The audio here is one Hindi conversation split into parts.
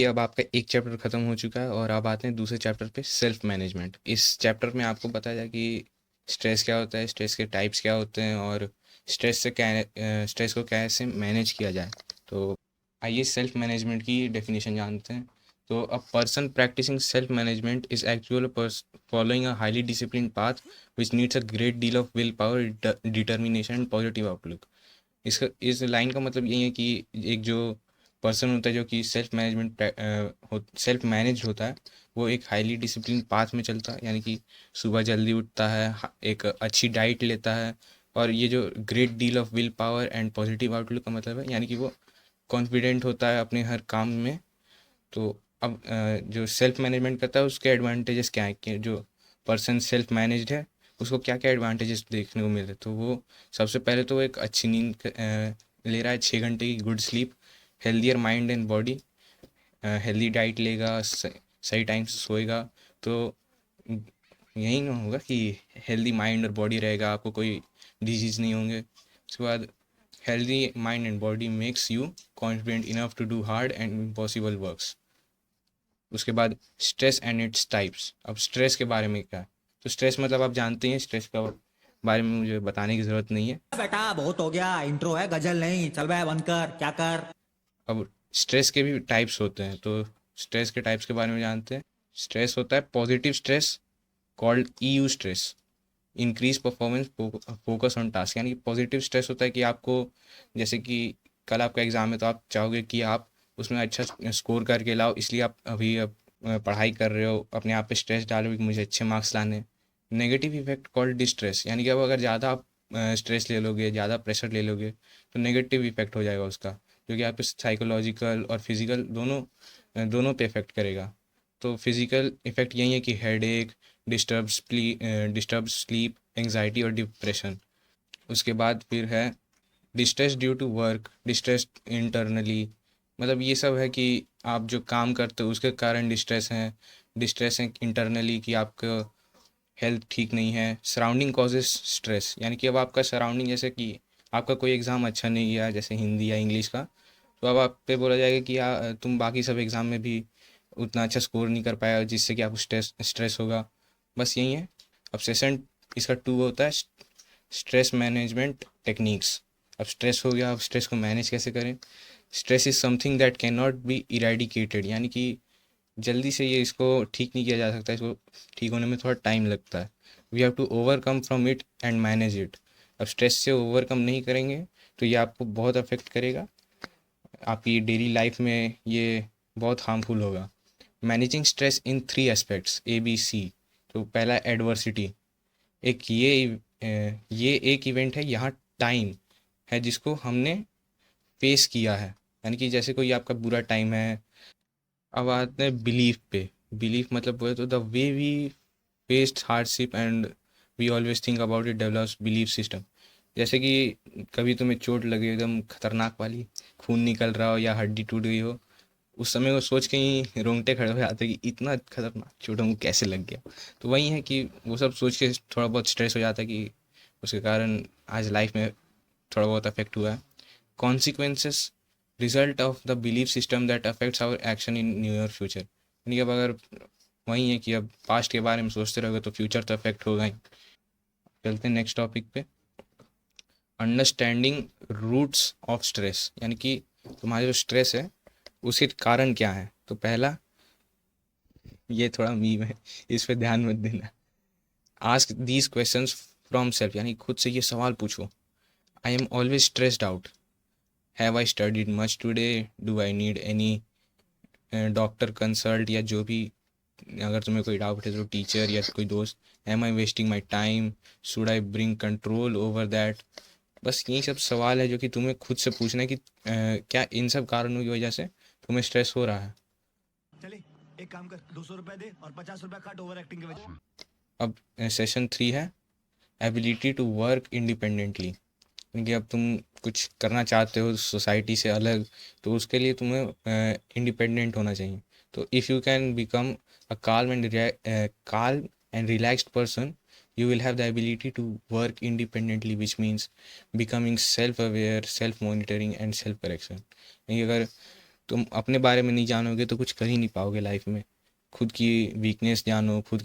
ये अब आपका एक चैप्टर खत्म हो चुका है और अब आते हैं दूसरे चैप्टर पे, सेल्फ मैनेजमेंट। इस चैप्टर में आपको बताया जाए कि स्ट्रेस क्या होता है, स्ट्रेस के टाइप्स क्या होते हैं और स्ट्रेस को कैसे मैनेज किया जाए। तो आइए सेल्फ मैनेजमेंट की डेफिनेशन जानते हैं। तो a person practicing self management is actual following a highly discipline path which needs a great deal of will power, determination and positive outlook. इसका इस लाइन का मतलब यही है कि एक जो पर्सन होता है जो कि सेल्फ मैनेज होता है, वो एक हाईली डिसिप्लिन पाथ में चलता है, यानी कि सुबह जल्दी उठता है, एक अच्छी डाइट लेता है। और ये जो great deal of will power and positive outlook का मतलब है, यानी कि वो कॉन्फिडेंट होता है अपने हर काम में। तो अब जो सेल्फ मैनेजमेंट करता है उसके एडवांटेजेस क्या है, कि जो पर्सन सेल्फ मैनेज्ड है उसको क्या क्या एडवांटेजेस देखने को मिल रहे हैं। तो वो सबसे पहले तो वो एक अच्छी नींद ले रहा है, 6 घंटे की good sleep, healthier mind and body, healthy diet लेगा, सही टाइम से सोएगा। तो यही ना होगा कि हेल्दी माइंड और बॉडी रहेगा, आपको कोई डिजीज़ नहीं होंगे। उसके बाद healthy mind and body makes you confident enough to do hard and impossible works. उसके बाद स्ट्रेस एंड इट्स टाइप्स। अब स्ट्रेस के बारे में क्या है, तो स्ट्रेस मतलब आप जानते हैं, स्ट्रेस का बारे में मुझे बताने की ज़रूरत नहीं है। बेटा बहुत हो गया, इंट्रो है गजल नहीं, चल बे बंद कर, क्या कर। अब स्ट्रेस के भी टाइप्स होते हैं, तो स्ट्रेस के टाइप्स के बारे में जानते हैं। स्ट्रेस होता है positive stress called EU stress, increase performance, focus on task. यानी कि पॉजिटिव स्ट्रेस होता है कि आपको, जैसे कि कल आपका एग्ज़ाम है तो आप चाहोगे कि आप उसमें अच्छा स्कोर करके लाओ, इसलिए आप अभी अब पढ़ाई कर रहे हो, अपने आप पे स्ट्रेस डालोगे कि मुझे अच्छे मार्क्स लाने हैं। नेगेटिव इफेक्ट कॉल्ड डिस्ट्रेस, यानी कि अब अगर ज़्यादा आप स्ट्रेस ले लोगे, ज़्यादा प्रेशर ले लोगे तो नेगेटिव इफेक्ट हो जाएगा उसका, जो कि आपके साइकोलॉजिकल और फिजिकल दोनों पे इफेक्ट करेगा। तो फिजिकल इफेक्ट यही है कि headache, disturb sleep, anxiety और डिप्रेशन। उसके बाद फिर है distress due to work, distress internally, मतलब ये सब है कि आप जो काम करते हो उसके कारण डिस्ट्रेस हैं। डिस्ट्रेस है इंटरनली कि आपका हेल्थ ठीक नहीं है। सराउंडिंग कॉजेस स्ट्रेस, यानी कि अब आपका सराउंडिंग, जैसे कि आपका कोई एग्ज़ाम अच्छा नहीं गया जैसे हिंदी या इंग्लिश का, तो अब आप पे बोला जाएगा कि तुम बाकी सब एग्ज़ाम में भी उतना अच्छा स्कोर नहीं कर पाया, जिससे कि आपको स्ट्रेस होगा। बस यही है। अब सेशन इसका 2 होता है, स्ट्रेस मैनेजमेंट टेक्निक्स। अब स्ट्रेस हो गया, अब स्ट्रेस को मैनेज कैसे करें। Stress is something that can not be eradicated, यानी कि जल्दी से ये इसको ठीक नहीं किया जा सकता, इसको ठीक होने में थोड़ा टाइम लगता है। We have to overcome from it and manage it. अब स्ट्रेस से ओवरकम नहीं करेंगे तो ये आपको बहुत अफेक्ट करेगा, आपकी डेली लाइफ में ये बहुत हार्मफुल होगा। Managing stress in 3 aspects, ABC। तो पहला एडवर्सिटी, एक ये एक इवेंट है, यहाँ टाइम है जिसको हमने फेस किया है, यानी कि जैसे कोई आपका बुरा टाइम है। अब आते हैं बिलीफ पे। बिलीफ मतलब बोले तो the way we faced hardship and we always think about it develops belief system. जैसे कि कभी तुम्हें चोट लगी एकदम खतरनाक वाली, खून निकल रहा हो या हड्डी टूट गई हो, उस समय वो सोच के ही रोंगटे खड़े हो जाते हैं कि इतना खतरनाक चोट हमको कैसे लग गया। तो वही है कि वो सब सोच के थोड़ा बहुत स्ट्रेस हो जाता है कि उसके कारण आज लाइफ में थोड़ा बहुत अफेक्ट हुआ है। Consequences result of the belief system that affects our action in near future, यानी कि अब अगर वही है कि अब पास्ट के बारे में सोचते रहोगे तो फ्यूचर तो अफेक्ट होगा ही। चलते हैं नेक्स्ट टॉपिक पे, अंडरस्टैंडिंग रूट्स ऑफ स्ट्रेस, यानी कि तुम्हारा जो स्ट्रेस है उसके कारण क्या है। तो पहला, ये थोड़ा मीम है, इस पे ध्यान मत देना। Ask these questions from self, यानी खुद से ये सवाल पूछो। I am always stressed out, have I studied much today, do I need any doctor consult, या जो भी, अगर तुम्हें कोई डाउट है तो टीचर या कोई दोस्त। Am I wasting my time, should I bring control over that. बस यही सब सवाल है जो कि तुम्हें खुद से पूछना है कि क्या इन सब कारणों की वजह से तुम्हें स्ट्रेस हो रहा है। चले एक काम कर, 200 रुपए दे और 50 रुपए कट ओवर एक्टिंग के वजह। अब सेशन 3 है, एबिलिटी टू वर्क इंडिपेंडेंटली, क्योंकि अब तुम कुछ करना चाहते हो सोसाइटी से अलग, तो उसके लिए तुम्हें इंडिपेंडेंट होना चाहिए। तो if you can become a calm and relaxed person, you will have the ability to work independently, which means becoming self aware, self monitoring and self correction। यानी अगर तुम अपने बारे में नहीं जानोगे तो कुछ कर ही नहीं पाओगे लाइफ में। खुद की वीकनेस जानो, खुद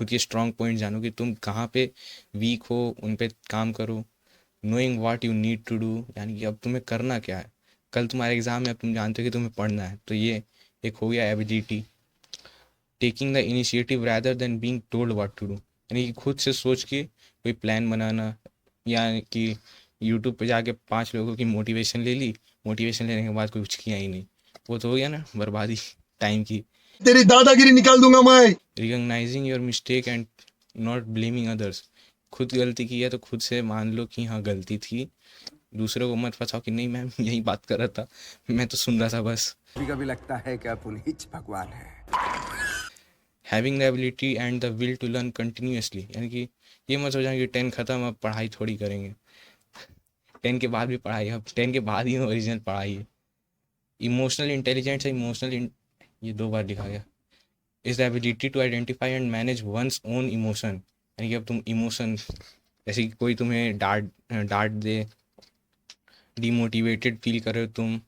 के स्ट्रॉन्ग पॉइंट जानो कि तुम कहाँ पे वीक हो, उन पे काम करो। Knowing what you need to do, यानी कि अब तुम्हें करना क्या है। कल तुम्हारा एग्ज़ाम है, अब तुम जानते हो कि तुम्हें पढ़ना है, तो ये एक हो गया ability. Taking the initiative rather than being told what to do, यानी कि खुद से सोच के कोई प्लान बनाना, या कि यूट्यूब पे जाके 5 लोगों की मोटिवेशन ले ली, मोटिवेशन लेने के बाद कुछ किया ही नहीं, वो तो हो गया ना बर्बादी टाइम की। तेरी दादागिरी निकाल दूंगा मैं। Recognising your mistake and not blaming others, खुद गलती की है तो खुद से मान लो कि हाँ गलती थी। दूसरों को मत फंसाओ कि नहीं मैं यही बात कर रहा था, मैं तो सुन रहा था बस। कभी कभी लगता है कि आप उन्हीं भगवान है। Having the ability and the will to learn continuously, यानी कि ये मत सोचना कि 10 खत्म अब पढ़ाई थोड़ी करेंगे। 10 के बाद भी पढ़ाई, अब 10 के बाद ही ओरिजिनल पढ़ाई है। इमोशनल इंटेलिजेंस है, ये 2 बार लिखा गया। Is the ability to identify and manage one's own emotion, यानी कि अब तुम इमोशन, जैसे कि कोई तुम्हें डांट दे, डीमोटिवेटेड फील कर रहे हो तुम,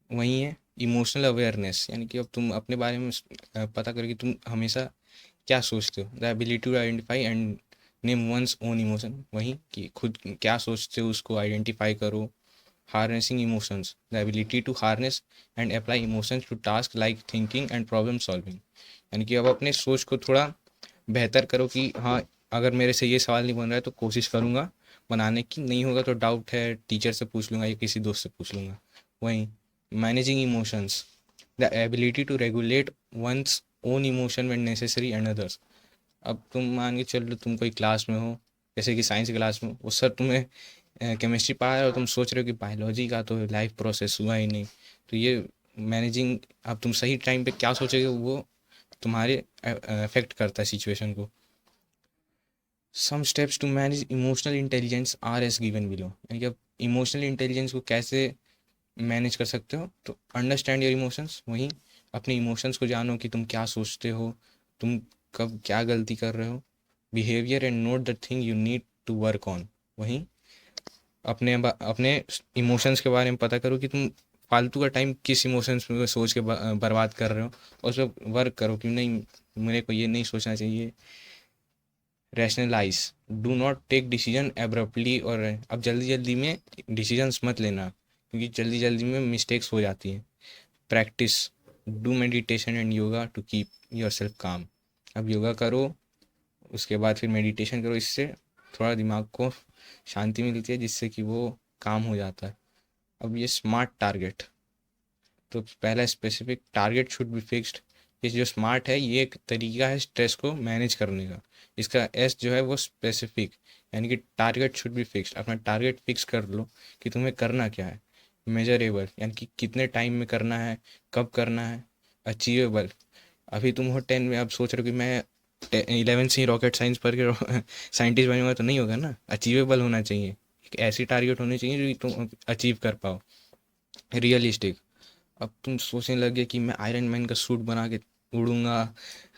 वही है इमोशनल अवेयरनेस, यानी कि अब तुम अपने बारे में पता करो कि तुम हमेशा क्या सोचते हो। The ability to identify and name one's own emotion, वही कि खुद क्या सोचते हो उसको आइडेंटिफाई करो। Harnessing emotions, the ability to harness and apply emotions to task like thinking and problem solving, यानी कि अब अपने सोच को थोड़ा बेहतर करो कि हाँ अगर मेरे से ये सवाल नहीं बन रहा है तो कोशिश करूँगा बनाने की, नहीं होगा तो डाउट है टीचर से पूछ लूँगा या किसी दोस्त से पूछ लूँगा। वहीं managing emotions, the ability to regulate one's own emotion when necessary and others. अब तुम मान के चलो तुम कोई क्लास में हो, जैसे कि साइंस क्लास में, वो सर तुम्हें केमिस्ट्री पढ़ा रहा है और तुम सोच रहे हो कि बायोलॉजी का तो लाइफ प्रोसेस हुआ ही नहीं, तो ये मैनेजिंग, अब तुम सही टाइम पे क्या सोचोगे वो तुम्हारे अफेक्ट करता है सिचुएशन को। Some steps to manage emotional intelligence are as given below, यानी कि अब इमोशनल इंटेलिजेंस को कैसे मैनेज कर सकते हो, तो अंडरस्टैंड योर इमोशंस, वहीं अपने इमोशंस को जानो कि तुम क्या सोचते हो, तुम कब क्या गलती कर रहे हो। Behaviour and note the thing you need to work on, वहीं अपने इमोशंस के बारे में पता करो कि तुम फालतू का टाइम किस इमोशंस में सोच के बर्बाद कर रहे हो, और उस पर वर्क करो कि नहीं मेरे को ये नहीं सोचना चाहिए। Rationalise, do not take decision abruptly, और अब जल्दी जल्दी में डिसीजंस मत लेना क्योंकि जल्दी जल्दी में मिस्टेक्स हो जाती हैं। Practice, do meditation and yoga to keep your self calm, अब योगा करो उसके बाद फिर मेडिटेशन करो, इससे थोड़ा दिमाग को शांति मिलती है जिससे कि वो काम हो जाता है। अब ये स्मार्ट टारगेट, तो पहला specific target should be fixed, ये जो स्मार्ट है ये एक तरीका है स्ट्रेस को मैनेज करने का। इसका एस जो है वो स्पेसिफिक, यानी कि टारगेट शुड बी फिक्स्ड, अपना टारगेट फिक्स कर लो कि तुम्हें करना क्या है। मेजरेबल, यानी कि कितने टाइम में करना है, कब करना है। अचीवेबल, अभी तुम हो 10 में, अब सोच रहे हो कि मैं 11 से ही रॉकेट साइंस पढ़ के साइंटिस्ट बनूंगा, तो नहीं होगा ना। अचीवेबल होना चाहिए, एक ऐसी टारगेट होनी चाहिए जो तुम अचीव कर पाओ। रियलिस्टिक, अब तुम सोचने लगे कि मैं आयरन मैन का सूट बना के उड़ूंगा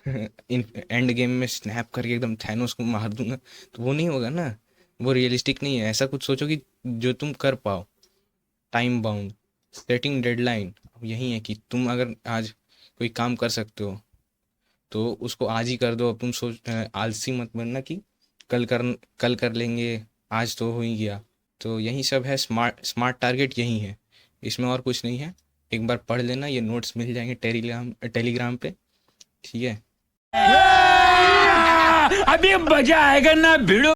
इन एंड गेम में स्नैप करके एकदम थैनोस को मार दूंगा, तो वो नहीं होगा ना, वो रियलिस्टिक नहीं है। ऐसा कुछ सोचो कि जो तुम कर पाओ। टाइम बाउंड, सेटिंग डेडलाइन, अब यही है कि तुम अगर आज कोई काम कर सकते हो तो उसको आज ही कर दो। अब तुम आलसी मत बनना कि कल कर लेंगे, आज तो हो ही गया। तो यही सब है, स्मार्ट टारगेट यही है, इसमें और कुछ नहीं है। एक बार पढ़ लेना, ये नोट्स मिल जाएंगे टेलीग्राम पे, ठीक है। अभी मजा आएगा ना भिड़ो।